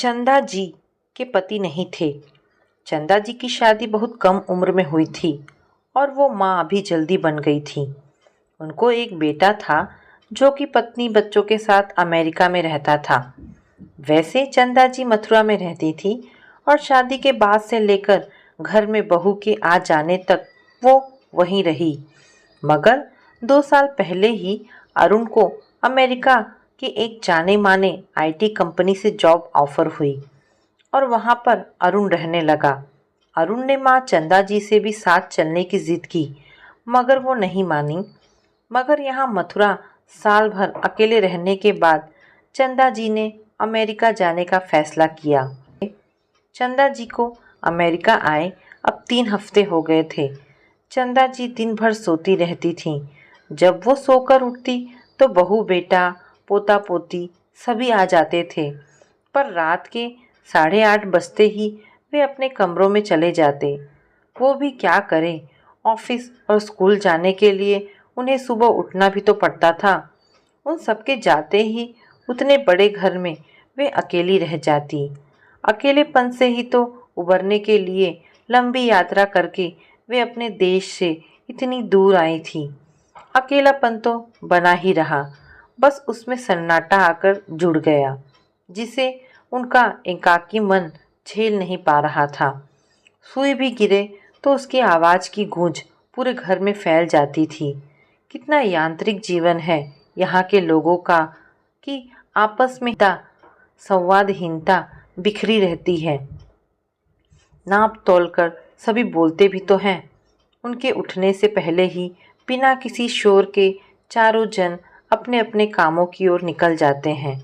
चंदा जी के पति नहीं थे। चंदा जी की शादी बहुत कम उम्र में हुई थी और वो माँ भी जल्दी बन गई थी। उनको एक बेटा था जो कि पत्नी बच्चों के साथ अमेरिका में रहता था। वैसे चंदा जी मथुरा में रहती थी और शादी के बाद से लेकर घर में बहू के आ जाने तक वो वहीं रही। मगर 2 साल पहले ही अरुण को अमेरिका के एक जाने माने आईटी कंपनी से जॉब ऑफर हुई और वहां पर अरुण रहने लगा। अरुण ने माँ चंदा जी से भी साथ चलने की जिद की मगर वो नहीं मानी। मगर यहाँ मथुरा साल भर अकेले रहने के बाद चंदा जी ने अमेरिका जाने का फैसला किया। चंदा जी को अमेरिका आए अब 3 हफ्ते हो गए थे। चंदा जी दिन भर सोती रहती थीं। जब वो सोकर उठती तो बहू बेटा पोता पोती सभी आ जाते थे, पर रात के 8:30 बजते ही वे अपने कमरों में चले जाते। वो भी क्या करें, ऑफिस और स्कूल जाने के लिए उन्हें सुबह उठना भी तो पड़ता था। उन सबके जाते ही उतने बड़े घर में वे अकेली रह जाती। अकेलेपन से ही तो उबरने के लिए लंबी यात्रा करके वे अपने देश से इतनी दूर आई थी। अकेलापन तो बना ही रहा, बस उसमें सन्नाटा आकर जुड़ गया जिसे उनका एकाकी मन झेल नहीं पा रहा था। सुई भी गिरे तो उसकी आवाज़ की गूंज पूरे घर में फैल जाती थी। कितना यांत्रिक जीवन है यहाँ के लोगों का कि आपस में संवादहीनता बिखरी रहती है। नाप तोलकर सभी बोलते भी तो हैं। उनके उठने से पहले ही बिना किसी शोर के चारों जन अपने अपने कामों की ओर निकल जाते हैं।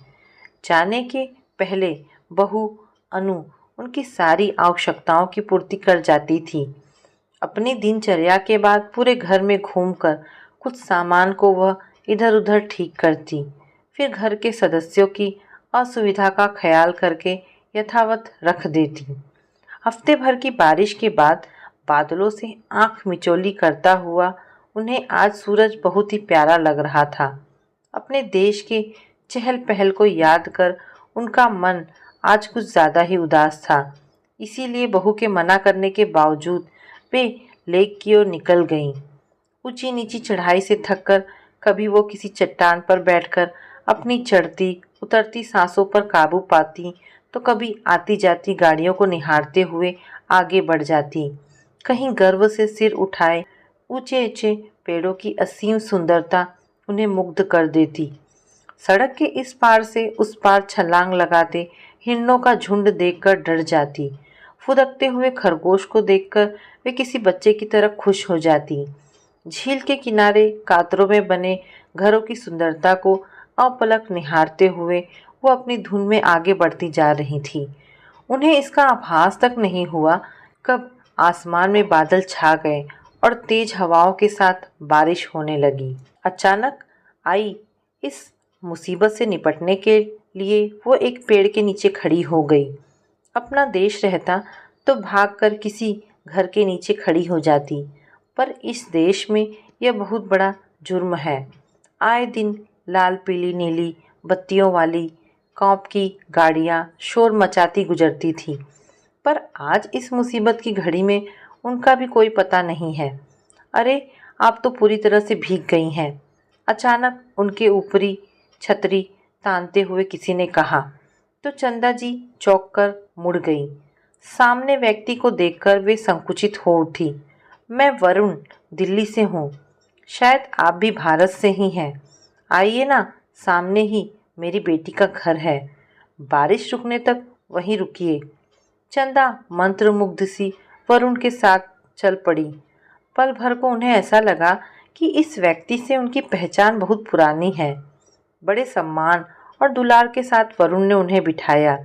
जाने के पहले बहू अनु उनकी सारी आवश्यकताओं की पूर्ति कर जाती थी। अपनी दिनचर्या के बाद पूरे घर में घूमकर कुछ सामान को वह इधर उधर ठीक करती, फिर घर के सदस्यों की असुविधा का ख्याल करके यथावत रख देती। हफ्ते भर की बारिश के बाद बादलों से आंख मिचौली करता हुआ उन्हें आज सूरज बहुत ही प्यारा लग रहा था। अपने देश के चहल पहल को याद कर उनका मन आज कुछ ज़्यादा ही उदास था। इसीलिए बहू के मना करने के बावजूद वे लेक की ओर निकल गईं। ऊंची नीची चढ़ाई से थककर कभी वो किसी चट्टान पर बैठकर अपनी चढ़ती उतरती सांसों पर काबू पाती तो कभी आती जाती गाड़ियों को निहारते हुए आगे बढ़ जाती। कहीं गर्व से सिर उठाए ऊंचे ऊंचे पेड़ों की असीम सुंदरता उन्हें मुग्ध कर देती। सड़क के इस पार से उस पार छलांग लगाते हिरणों का झुंड देखकर डर जाती। फुदकते हुए खरगोश को देखकर वे किसी बच्चे की तरह खुश हो जाती। झील के किनारे कातरों में बने घरों की सुंदरता को अपलक निहारते हुए वो अपनी धुन में आगे बढ़ती जा रही थी। उन्हें इसका आभास तक नहीं हुआ कब आसमान में बादल छा गए और तेज हवाओं के साथ बारिश होने लगी। अचानक आई इस मुसीबत से निपटने के लिए वो एक पेड़ के नीचे खड़ी हो गई। अपना देश रहता तो भागकर किसी घर के नीचे खड़ी हो जाती, पर इस देश में यह बहुत बड़ा जुर्म है। आए दिन लाल पीली नीली बत्तियों वाली कॉप की गाड़ियाँ शोर मचाती गुजरती थी, पर आज इस मुसीबत की घड़ी में उनका भी कोई पता नहीं है। अरे आप तो पूरी तरह से भीग गई हैं, अचानक उनके ऊपरी छतरी तानते हुए किसी ने कहा तो चंदा जी चौंक कर मुड़ गई। सामने व्यक्ति को देखकर वे संकुचित हो उठी। मैं वरुण दिल्ली से हूँ, शायद आप भी भारत से ही हैं। आइए ना, सामने ही मेरी बेटी का घर है, बारिश रुकने तक वहीं रुकिए। चंदा मंत्रमुग्ध सी वरुण के साथ चल पड़ी। पल भर को उन्हें ऐसा लगा कि इस व्यक्ति से उनकी पहचान बहुत पुरानी है। बड़े सम्मान और दुलार के साथ वरुण ने उन्हें बिठाया।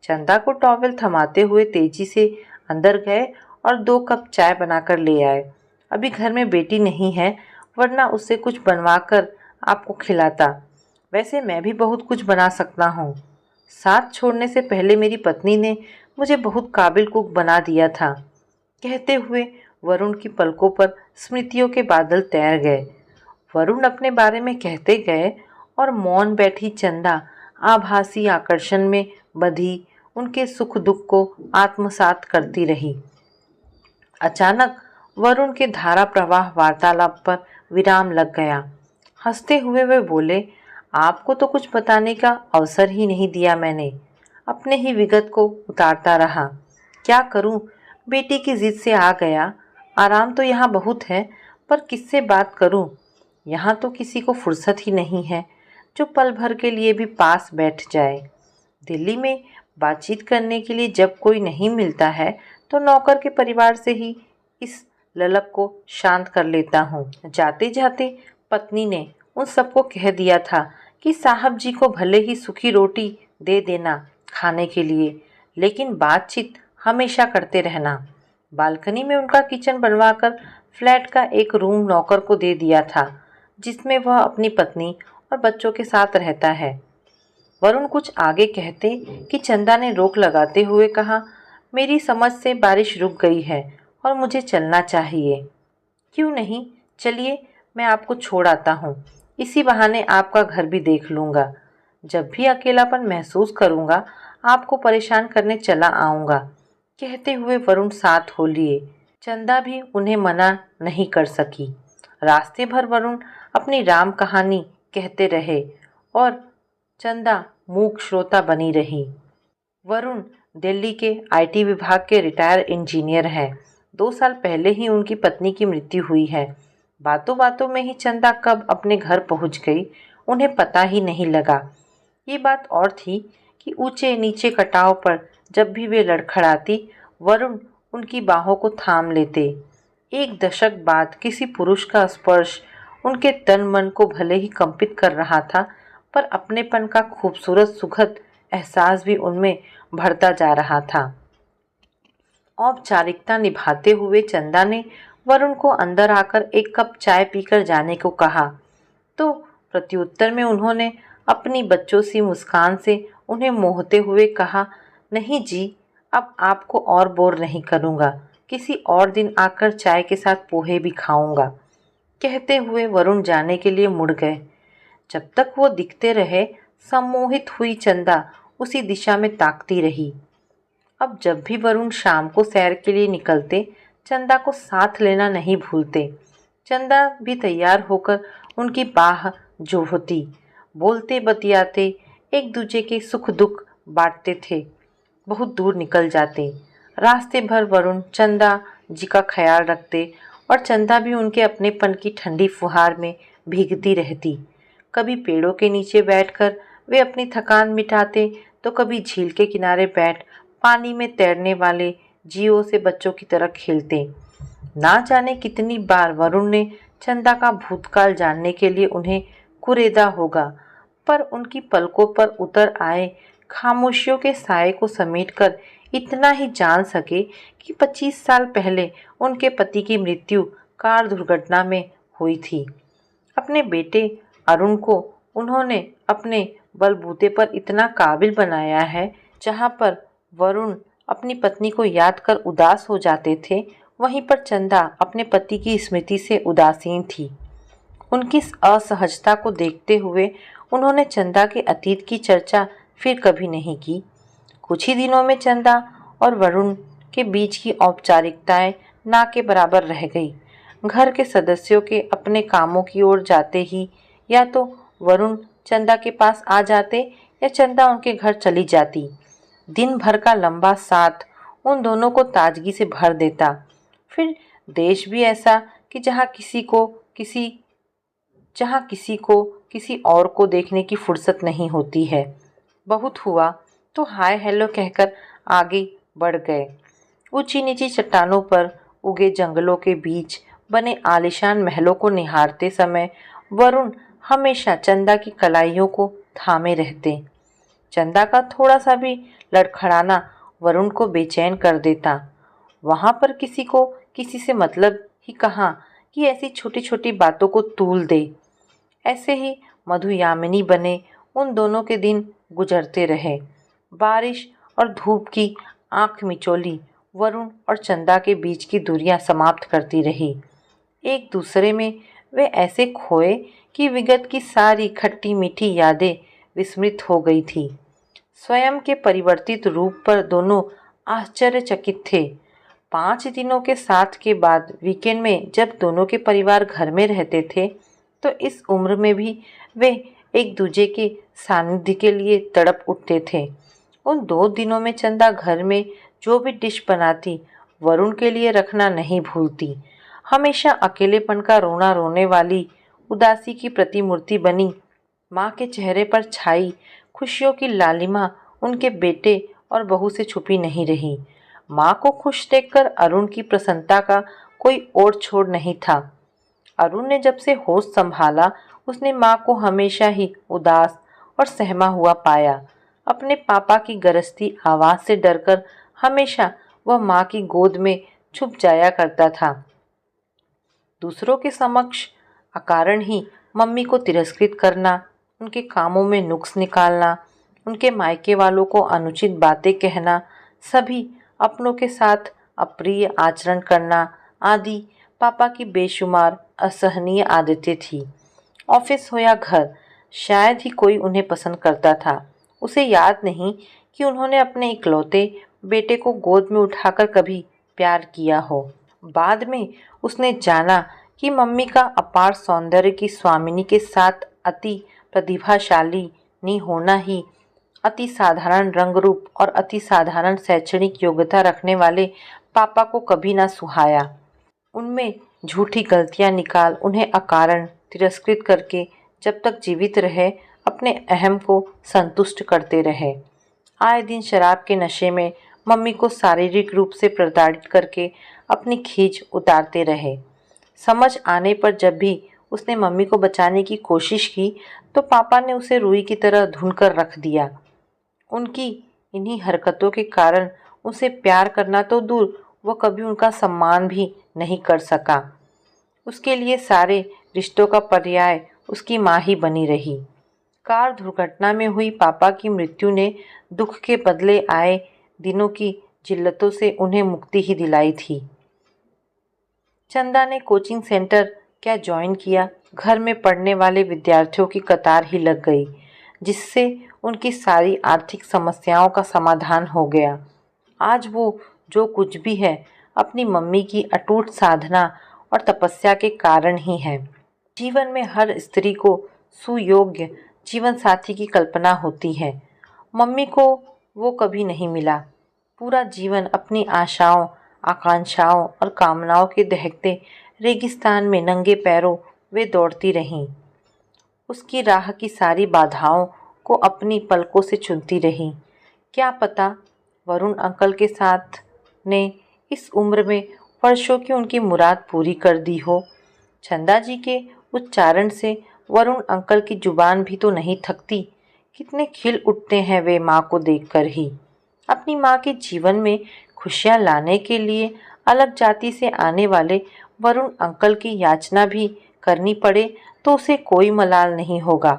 चंदा को टॉवेल थमाते हुए तेजी से अंदर गए और 2 कप चाय बनाकर ले आए। अभी घर में बेटी नहीं है, वरना उससे कुछ बनवा कर आपको खिलाता। वैसे मैं भी बहुत कुछ बना सकता हूँ। साथ छोड़ने से पहले मेरी पत्नी ने मुझे बहुत काबिल कुक बना दिया था। कहते हुए वरुण की पलकों पर स्मृतियों के बादल तैर गए। वरुण अपने बारे में कहते गए और मौन बैठी चंदा आभासी आकर्षण में बंधी उनके सुख दुख को आत्मसात करती रही। अचानक वरुण के धारा प्रवाह वार्तालाप पर विराम लग गया। हंसते हुए वे बोले, आपको तो कुछ बताने का अवसर ही नहीं दिया मैंने। अपने ही विगत को उतारता रहा। क्या करूं, बेटी की जिद से आ गया। आराम तो यहाँ बहुत है, पर किससे बात करूं? यहाँ तो किसी को फुर्सत ही नहीं है जो पल भर के लिए भी पास बैठ जाए। दिल्ली में बातचीत करने के लिए जब कोई नहीं मिलता है तो नौकर के परिवार से ही इस ललक को शांत कर लेता हूँ। जाते जाते पत्नी ने उन सबको कह दिया था कि साहब जी को भले ही सूखी रोटी दे देना खाने के लिए, लेकिन बातचीत हमेशा करते रहना। बालकनी में उनका किचन बनवाकर फ्लैट का एक रूम नौकर को दे दिया था, जिसमें वह अपनी पत्नी और बच्चों के साथ रहता है। वरुण कुछ आगे कहते कि चंदा ने रोक लगाते हुए कहा, मेरी समझ से बारिश रुक गई है और मुझे चलना चाहिए। क्यों नहीं, चलिए मैं आपको छोड़ आता हूँ। इसी बहाने आपका घर भी देख लूँगा। जब भी अकेलापन महसूस करूँगा आपको परेशान करने चला आऊँगा। कहते हुए वरुण साथ हो लिए। चंदा भी उन्हें मना नहीं कर सकी। रास्ते भर वरुण अपनी राम कहानी कहते रहे और चंदा मूक श्रोता बनी रही। वरुण दिल्ली के आईटी विभाग के रिटायर इंजीनियर हैं। 2 साल पहले ही उनकी पत्नी की मृत्यु हुई है। बातों बातों में ही चंदा कब अपने घर पहुंच गई उन्हें पता ही नहीं लगा। ये बात और थी कि ऊंचे नीचे कटाव पर जब भी वे लड़खड़ाती, वरुण उनकी बाहों को थाम लेते। एक दशक बाद किसी पुरुष का स्पर्श उनके तन मन को भले ही कंपित कर रहा था, पर अपनेपन का खूबसूरत सुखद एहसास भी उनमें बढ़ता जा रहा था। औपचारिकता निभाते हुए चंदा ने वरुण को अंदर आकर एक कप चाय पीकर जाने को कहा, तो प्रत्युत्तर में उन्होंने अपनी बच्चों सी मुस्कान से उन्हें मोहते हुए कहा, नहीं जी, अब आपको और बोर नहीं करूँगा। किसी और दिन आकर चाय के साथ पोहे भी खाऊंगा। कहते हुए वरुण जाने के लिए मुड़ गए। जब तक वो दिखते रहे, सम्मोहित हुई चंदा उसी दिशा में ताकती रही। अब जब भी वरुण शाम को सैर के लिए निकलते, चंदा को साथ लेना नहीं भूलते। चंदा भी तैयार होकर उनकी बाह जोहती। बोलते बतियाते एक दूजे के सुख दुख बांटते थे। बहुत दूर निकल जाते। रास्ते भर वरुण चंदा जी का ख्याल रखते और चंदा भी उनके अपनेपन की ठंडी फुहार में भीगती रहती। कभी पेड़ों के नीचे बैठकर वे अपनी थकान मिटाते, तो कभी झील के किनारे बैठ पानी में तैरने वाले जीवों से बच्चों की तरह खेलते। ना जाने कितनी बार वरुण ने चंदा का भूतकाल जानने के लिए उन्हें कुरेदा होगा, पर उनकी पलकों पर उतर आए खामोशियों के साए को समेटकर इतना ही जान सके कि 25 साल पहले उनके पति की मृत्यु कार दुर्घटना में हुई थी। अपने बेटे अरुण को उन्होंने अपने बलबूते पर इतना काबिल बनाया है, जहाँ पर वरुण अपनी पत्नी को याद कर उदास हो जाते थे, वहीं पर चंदा अपने पति की स्मृति से उदासीन थी। उनकी इस असहजता को देखते हुए उन्होंने चंदा के अतीत की चर्चा फिर कभी नहीं की। कुछ ही दिनों में चंदा और वरुण के बीच की औपचारिकताएं ना के बराबर रह गई। घर के सदस्यों के अपने कामों की ओर जाते ही या तो वरुण चंदा के पास आ जाते या चंदा उनके घर चली जाती। दिन भर का लंबा साथ उन दोनों को ताजगी से भर देता। फिर देश भी ऐसा कि जहाँ किसी को किसी और को देखने की फुर्सत नहीं होती है। बहुत हुआ तो हाय हेलो कहकर आगे बढ़ गए। ऊंची नीची चट्टानों पर उगे जंगलों के बीच बने आलीशान महलों को निहारते समय वरुण हमेशा चंदा की कलाइयों को थामे रहते। चंदा का थोड़ा सा भी लड़खड़ाना वरुण को बेचैन कर देता। वहाँ पर किसी को किसी से मतलब ही कहाँ कि ऐसी छोटी छोटी बातों को तूल दे। ऐसे ही मधुयामिनी बने उन दोनों के दिन गुजरते रहे। बारिश और धूप की आंख मिचौली वरुण और चंदा के बीच की दूरियां समाप्त करती रही। एक दूसरे में वे ऐसे खोए कि विगत की सारी खट्टी मीठी यादें विस्मृत हो गई थी। स्वयं के परिवर्तित रूप पर दोनों आश्चर्यचकित थे। 5 दिनों के साथ के बाद वीकेंड में जब दोनों के परिवार घर में रहते थे, तो इस उम्र में भी वे एक दूजे के सानिध्य के लिए तड़प उठते थे। उन 2 दिनों में चंदा घर में जो भी डिश बनाती, वरुण के लिए रखना नहीं भूलती। हमेशा अकेलेपन का रोना रोने वाली उदासी की प्रतिमूर्ति बनी माँ के चेहरे पर छाई खुशियों की लालिमा उनके बेटे और बहू से छुपी नहीं रही। माँ को खुश देखकर अरुण की प्रसन्नता का कोई ओर छोर नहीं था। अरुण ने जब से होश संभाला, उसने माँ को हमेशा ही उदास और सहमा हुआ पाया। अपने पापा की गरजती आवाज़ से डरकर हमेशा वह माँ की गोद में छुप जाया करता था। दूसरों के समक्ष अकारण ही मम्मी को तिरस्कृत करना, उनके कामों में नुक्स निकालना, उनके मायके वालों को अनुचित बातें कहना, सभी अपनों के साथ अप्रिय आचरण करना आदि पापा की बेशुमार असहनीय आदतें थी। ऑफिस हो या घर, शायद ही कोई उन्हें पसंद करता था। उसे याद नहीं कि उन्होंने अपने इकलौते बेटे को गोद में उठाकर कभी प्यार किया हो। बाद में उसने जाना कि मम्मी का अपार सौंदर्य की स्वामिनी के साथ अति प्रतिभाशाली होना ही अति साधारण रंग रूप और अति साधारण शैक्षणिक योग्यता रखने वाले पापा को कभी ना सुहाया। उनमें झूठी गलतियां निकाल उन्हें अकारण तिरस्कृत करके जब तक जीवित रहे अपने अहम को संतुष्ट करते रहे। आए दिन शराब के नशे में मम्मी को शारीरिक रूप से प्रताड़ित करके अपनी खींच उतारते रहे। समझ आने पर जब भी उसने मम्मी को बचाने की कोशिश की, तो पापा ने उसे रुई की तरह धुन कर रख दिया। उनकी इन्हीं हरकतों के कारण उसे प्यार करना तो दूर, वह कभी उनका सम्मान भी नहीं कर सका। उसके लिए सारे रिश्तों का पर्याय उसकी माँ ही बनी रही। कार दुर्घटना में हुई पापा की मृत्यु ने दुख के बदले आए दिनों की जिल्लतों से उन्हें मुक्ति ही दिलाई थी। चंदा ने कोचिंग सेंटर क्या ज्वाइन किया, घर में पढ़ने वाले विद्यार्थियों की कतार ही लग गई, जिससे उनकी सारी आर्थिक समस्याओं का समाधान हो गया। आज वो जो कुछ भी है अपनी मम्मी की अटूट साधना और तपस्या के कारण ही है। जीवन में हर स्त्री को सुयोग्य जीवन साथी की कल्पना होती है। मम्मी को वो कभी नहीं मिला। पूरा जीवन अपनी आशाओं, आकांक्षाओं और कामनाओं के दहकते रेगिस्तान में नंगे पैरों वे दौड़ती रहीं। उसकी राह की सारी बाधाओं को अपनी पलकों से चुनती रहीं। क्या पता वरुण अंकल के साथ ने इस उम्र में वर्षों की उनकी मुराद पूरी कर दी हो। चंदा जी के उच्चारण से वरुण अंकल की जुबान भी तो नहीं थकती। कितने खिल उठते हैं वे माँ को देखकर ही। अपनी माँ के जीवन में खुशियाँ लाने के लिए अलग जाति से आने वाले वरुण अंकल की याचना भी करनी पड़े तो उसे कोई मलाल नहीं होगा।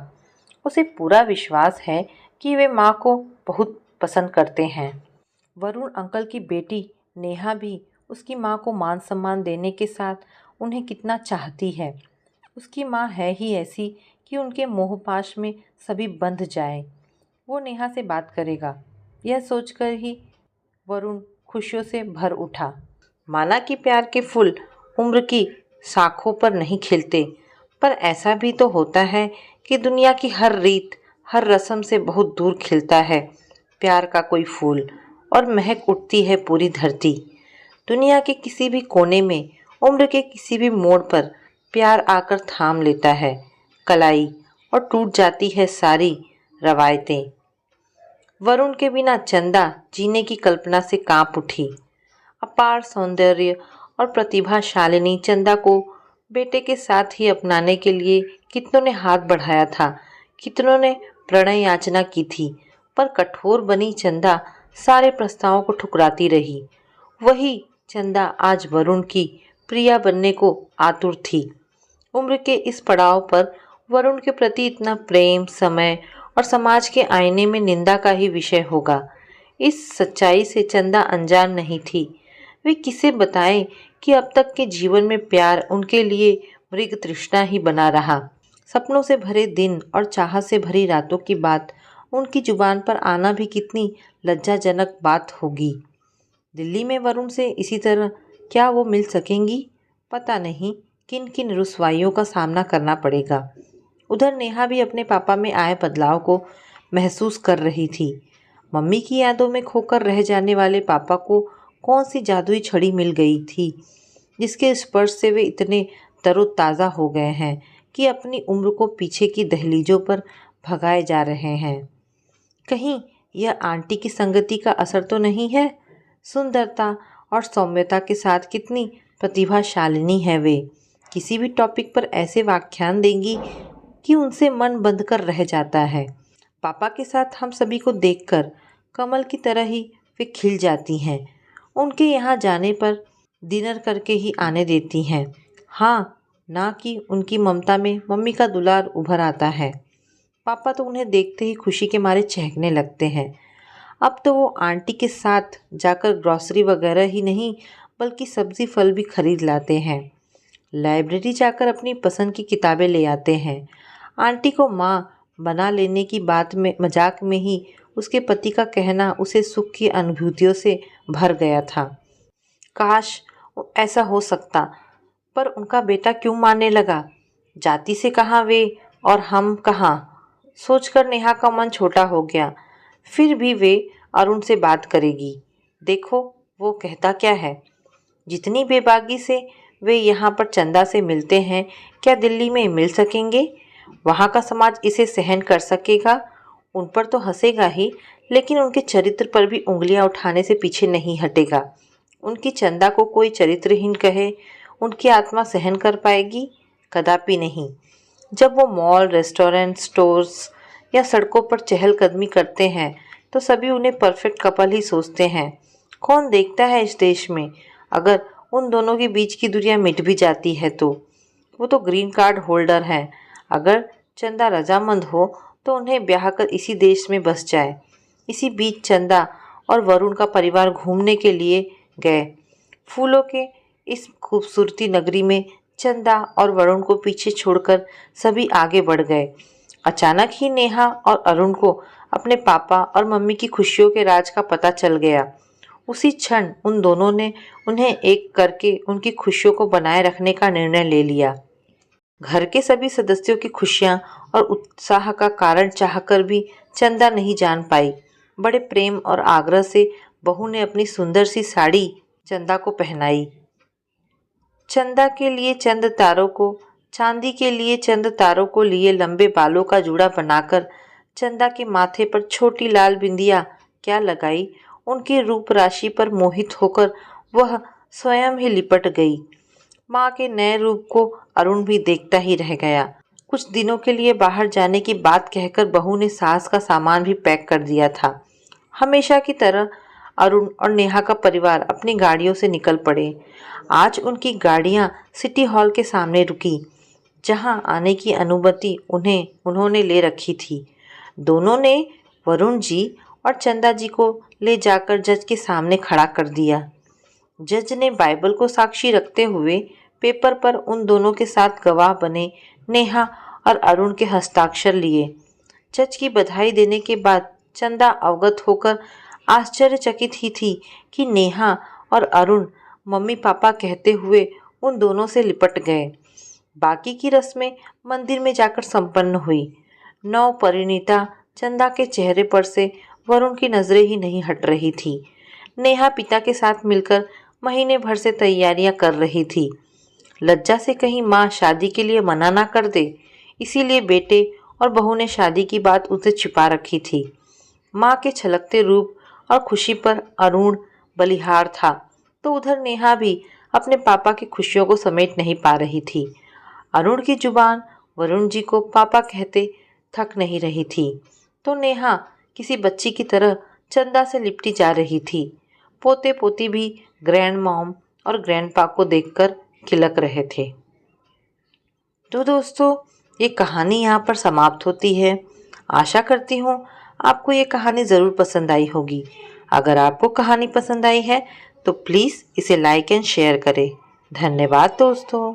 उसे पूरा विश्वास है कि वे माँ को बहुत पसंद करते हैं। वरुण अंकल की बेटी नेहा भी उसकी माँ को मान सम्मान देने के साथ उन्हें कितना चाहती है। उसकी माँ है ही ऐसी कि उनके मोहपाश में सभी बंध जाए। वो नेहा से बात करेगा, यह सोचकर ही वरुण खुशियों से भर उठा। माना कि प्यार के फूल उम्र की शाखों पर नहीं खिलते, पर ऐसा भी तो होता है कि दुनिया की हर रीत, हर रस्म से बहुत दूर खिलता है प्यार का कोई फूल और महक उठती है पूरी धरती। दुनिया के किसी भी कोने में, उम्र के किसी भी मोड़ पर प्यार आकर थाम लेता है कलाई और टूट जाती है सारी रवायतें। वरुण के बिना चंदा जीने की कल्पना से कांप उठी। अपार सौंदर्य और प्रतिभाशालिनी चंदा को बेटे के साथ ही अपनाने के लिए कितनों ने हाथ बढ़ाया था, कितनों ने प्रणय याचना की थी, पर कठोर बनी चंदा सारे प्रस्तावों को ठुकराती रही। वही चंदा आज वरुण की प्रिया बनने को आतुर थी। उम्र के इस पड़ाव पर वरुण के प्रति इतना प्रेम, समय और समाज के आईने में निंदा का ही विषय होगा। इस सच्चाई से चंदा अनजान नहीं थी। वे किसे बताएं कि अब तक के जीवन में प्यार उनके लिए मृग तृष्णा ही बना रहा। सपनों से भरे दिन और चाहत से भरी रातों की बात उनकी जुबान पर आना भी कितनी लज्जाजनक बात होगी। दिल्ली में वरुण से इसी तरह क्या वो मिल सकेंगी? पता नहीं किन किन रुसवाइयों का सामना करना पड़ेगा। उधर नेहा भी अपने पापा में आए बदलाव को महसूस कर रही थी। मम्मी की यादों में खोकर रह जाने वाले पापा को कौन सी जादुई छड़ी मिल गई थी जिसके स्पर्श से वे इतने तरोताज़ा हो गए हैं कि अपनी उम्र को पीछे की दहलीजों पर भगाए जा रहे हैं। कहीं यह आंटी की संगति का असर तो नहीं है? सुंदरता और सौम्यता के साथ कितनी प्रतिभाशालिनी है वे। किसी भी टॉपिक पर ऐसे व्याख्यान देंगी कि उनसे मन बंद कर रह जाता है। पापा के साथ हम सभी को देखकर कमल की तरह ही वे खिल जाती हैं। उनके यहाँ जाने पर डिनर करके ही आने देती हैं। हाँ, ना कि उनकी ममता में मम्मी का दुलार उभर आता है। पापा तो उन्हें देखते ही खुशी के मारे चहकने लगते हैं। अब तो वो आंटी के साथ जाकर ग्रॉसरी वगैरह ही नहीं बल्कि सब्जी फल भी खरीद लाते हैं। लाइब्रेरी जाकर अपनी पसंद की किताबें ले आते हैं। आंटी को माँ बना लेने की बात में मजाक में ही उसके पति का कहना उसे सुख की अनुभूतियों से भर गया था। काश ऐसा हो सकता, पर उनका बेटा क्यों मानने लगा? जाति से कहाँ वे और हम कहाँ, सोचकर नेहा का मन छोटा हो गया। फिर भी वे अरुण से बात करेगी। देखो वो कहता क्या है। जितनी बेबागी से वे यहाँ पर चंदा से मिलते हैं, क्या दिल्ली में मिल सकेंगे? वहाँ का समाज इसे सहन कर सकेगा? उन पर तो हंसेगा ही, लेकिन उनके चरित्र पर भी उंगलियां उठाने से पीछे नहीं हटेगा। उनकी चंदा को कोई चरित्रहीन कहे, उनकी आत्मा सहन कर पाएगी? कदापि नहीं। जब वो मॉल, रेस्टोरेंट, स्टोर्स या सड़कों पर चहलकदमी करते हैं तो सभी उन्हें परफेक्ट कपल ही सोचते हैं। कौन देखता है इस देश में? अगर उन दोनों के बीच की दूरियां मिट भी जाती है तो वो तो ग्रीन कार्ड होल्डर हैं। अगर चंदा रजामंद हो तो उन्हें ब्याह कर इसी देश में बस जाए। इसी बीच चंदा और वरुण का परिवार घूमने के लिए गए। फूलों के इस खूबसूरती नगरी में चंदा और वरुण को पीछे छोड़कर सभी आगे बढ़ गए। अचानक ही नेहा और अरुण को अपने पापा और मम्मी की खुशियों के राज का पता चल गया। उसी क्षण उन दोनों ने उन्हें एक करके उनकी खुशियों को बनाए रखने का निर्णय ले लिया। घर के सभी सदस्यों की खुशियां और उत्साह का कारण चाहकर भी चंदा नहीं जान पाई। बड़े प्रेम और आग्रह से बहू ने अपनी सुंदर सी साड़ी चंदा को पहनाई। चंदा के लिए चंद तारों को, चांदी के लिए चंद तारों को लिए लंबे बालों का जूड़ा बनाकर चंदा के माथे पर छोटी लाल बिंदिया क्या लगाई। उनकी रूप राशि पर मोहित होकर वह स्वयं ही लिपट गई। माँ के नए रूप को अरुण भी देखता ही रह गया। कुछ दिनों के लिए बाहर जाने की बात कहकर बहू ने सास का सामान भी पैक कर दिया था। हमेशा की तरह अरुण और नेहा का परिवार अपनी गाड़ियों से निकल पड़े। आज उनकी गाड़ियां सिटी हॉल के सामने रुकी, जहां आने की अनुमति उन्होंने ले रखी थी। दोनों ने वरुण जी और चंदा जी को ले जाकर जज के सामने खड़ा कर दिया। जज ने बाइबल को साक्षी रखते हुए पेपर पर उन दोनों के साथ गवाह बने नेहा और अरुण के हस्ताक्षर लिए। जज की बधाई देने के बाद चंदा अवगत होकर आश्चर्यचकित ही थी कि नेहा और अरुण मम्मी पापा कहते हुए उन दोनों से लिपट गए। बाकी की रस्में मंदिर में जाकर संपन्न हुई। नव परिणीता चंदा के चेहरे पर से वरुण की नजरें ही नहीं हट रही थी। नेहा पिता के साथ मिलकर महीने भर से तैयारियां कर रही थी। लज्जा से कहीं माँ शादी के लिए मना ना कर दे, इसीलिए बेटे और बहू ने शादी की बात उनसे छिपा रखी थी। माँ के छलकते रूप और खुशी पर अरुण बलिहार था, तो उधर नेहा भी अपने पापा की खुशियों को समेट नहीं पा रही थी। अरुण की जुबान वरुण जी को पापा कहते थक नहीं रही थी, तो नेहा किसी बच्ची की तरह चंदा से लिपटी जा रही थी। पोते पोती भी ग्रैंड मॉम और ग्रैंडपा को देखकर खिलक रहे थे। तो दोस्तों, ये कहानी यहाँ पर समाप्त होती है। आशा करती हूँ आपको ये कहानी ज़रूर पसंद आई होगी। अगर आपको कहानी पसंद आई है तो प्लीज़ इसे लाइक एंड शेयर करें। धन्यवाद दोस्तों।